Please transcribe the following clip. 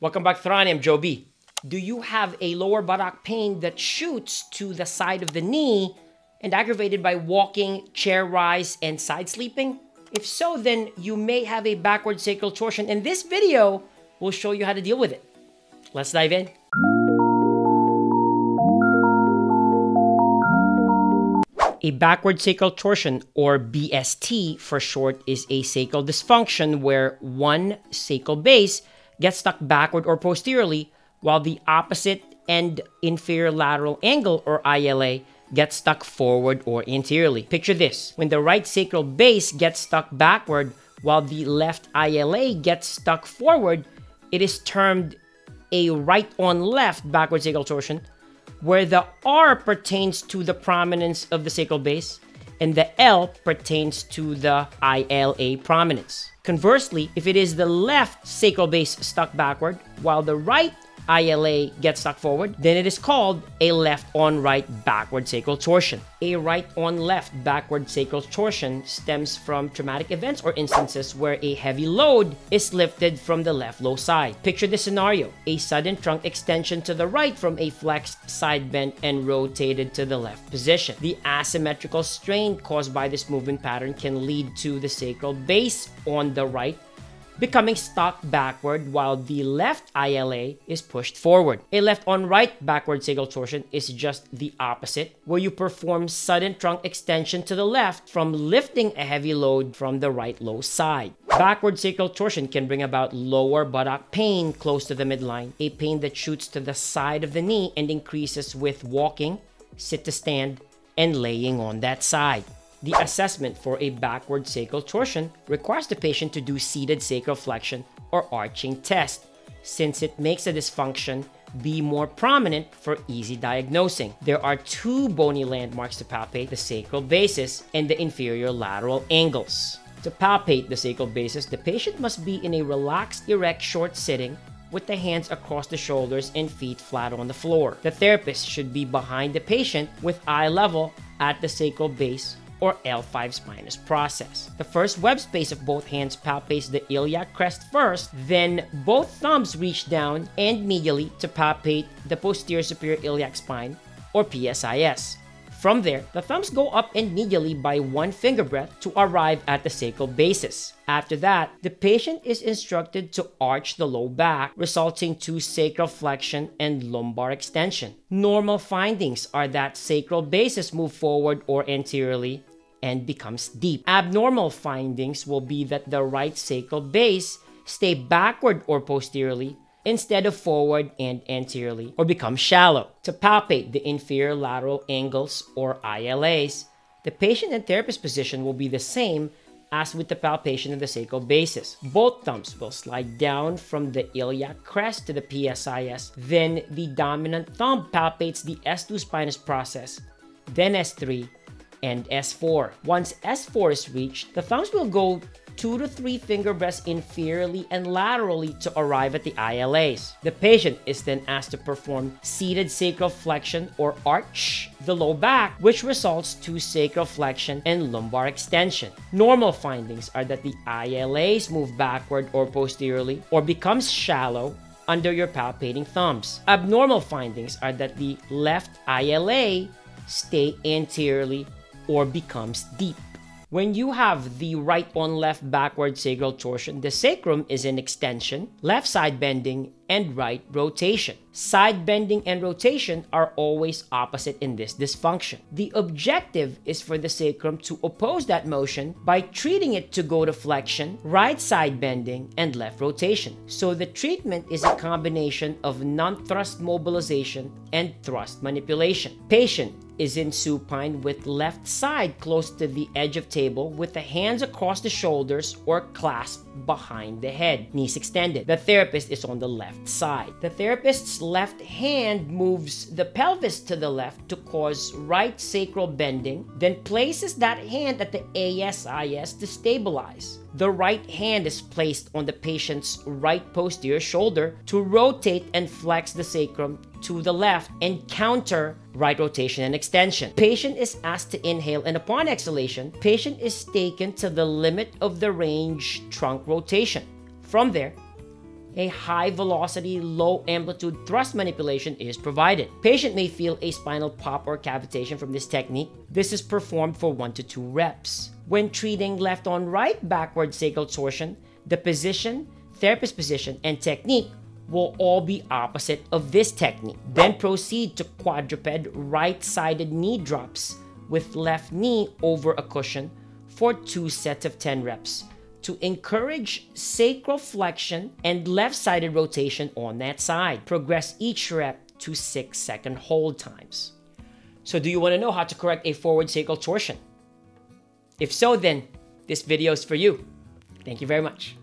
Welcome back, Thrani. I'm Joe B. Do you have a lower buttock pain that shoots to the side of the knee and aggravated by walking, chair rise, and side sleeping? If so, then you may have a backward sacral torsion, and this video will show you how to deal with it. Let's dive in. A backward sacral torsion, or BST for short, is a sacral dysfunction where one sacral base gets stuck backward or posteriorly, while the opposite and inferior lateral angle, or ILA, gets stuck forward or anteriorly. Picture this. When the right sacral base gets stuck backward while the left ILA gets stuck forward, it is termed a right-on-left backward sacral torsion, where the R pertains to the prominence of the sacral base and the L pertains to the ILA prominence. Conversely, if it is the left sacral base stuck backward while the right ILA gets stuck forward, then it is called a left-on-right backward sacral torsion. A right-on-left backward sacral torsion stems from traumatic events or instances where a heavy load is lifted from the left low side. Picture this scenario: a sudden trunk extension to the right from a flexed side bend and rotated to the left position. The asymmetrical strain caused by this movement pattern can lead to the sacral base on the right becoming stuck backward while the left ILA is pushed forward. A left-on-right backward sacral torsion is just the opposite, where you perform sudden trunk extension to the left from lifting a heavy load from the right low side. Backward sacral torsion can bring about lower buttock pain close to the midline, a pain that shoots to the side of the knee and increases with walking, sit to stand, and laying on that side. The assessment for a backward sacral torsion requires the patient to do seated sacral flexion or arching test, since it makes the dysfunction be more prominent for easy diagnosing. There are two bony landmarks to palpate: the sacral basis and the inferior lateral angles. To palpate the sacral basis, the patient must be in a relaxed, erect, short sitting with the hands across the shoulders and feet flat on the floor. The therapist should be behind the patient with eye level at the sacral base or L5 spinous process. The first web space of both hands palpates the iliac crest first, then both thumbs reach down and medially to palpate the posterior superior iliac spine, or PSIS. From there, the thumbs go up and medially by one finger breadth to arrive at the sacral basis. After that, the patient is instructed to arch the low back, resulting to sacral flexion and lumbar extension. Normal findings are that sacral basis move forward or anteriorly and becomes deep. Abnormal findings will be that the right sacral base stay backward or posteriorly instead of forward and anteriorly, or become shallow. To palpate the inferior lateral angles, or ILAs, the patient and therapist position will be the same as with the palpation of the sacral basis. Both thumbs will slide down from the iliac crest to the PSIS. Then the dominant thumb palpates the S2 spinous process, then S3, and S4. Once S4 is reached, the thumbs will go 2 to 3 finger breadths inferiorly and laterally to arrive at the ILAs. The patient is then asked to perform seated sacral flexion or arch the low back, which results to sacral flexion and lumbar extension. Normal findings are that the ILAs move backward or posteriorly or becomes shallow under your palpating thumbs. Abnormal findings are that the left ILA stay anteriorly or becomes deep. When you have the right-on-left backward sacral torsion, the sacrum is in extension, left side bending, and right rotation. Side bending and rotation are always opposite in this dysfunction. The objective is for the sacrum to oppose that motion by treating it to go to flexion, right side bending, and left rotation. So the treatment is a combination of non-thrust mobilization and thrust manipulation. Patient is in supine with left side close to the edge of table with the hands across the shoulders or clasped behind the head, knees extended. The therapist is on the left side. The therapist's left hand moves the pelvis to the left to cause right sacral bending, then places that hand at the ASIS to stabilize. The right hand is placed on the patient's right posterior shoulder to rotate and flex the sacrum to the left and counter right rotation and extension. Patient is asked to inhale, and upon exhalation, patient is taken to the limit of the range trunk rotation. From there, a high velocity, low amplitude thrust manipulation is provided. Patient may feel a spinal pop or cavitation from this technique. This is performed for 1 to 2 reps. When treating left on right backward sacral torsion, the position, therapist position, and technique will all be opposite of this technique. Then proceed to quadruped right-sided knee drops with left knee over a cushion for 2 sets of 10 reps to encourage sacral flexion and left-sided rotation on that side. Progress each rep to 6-second hold times. So do you want to know how to correct a forward sacral torsion? If so, then this video is for you. Thank you very much.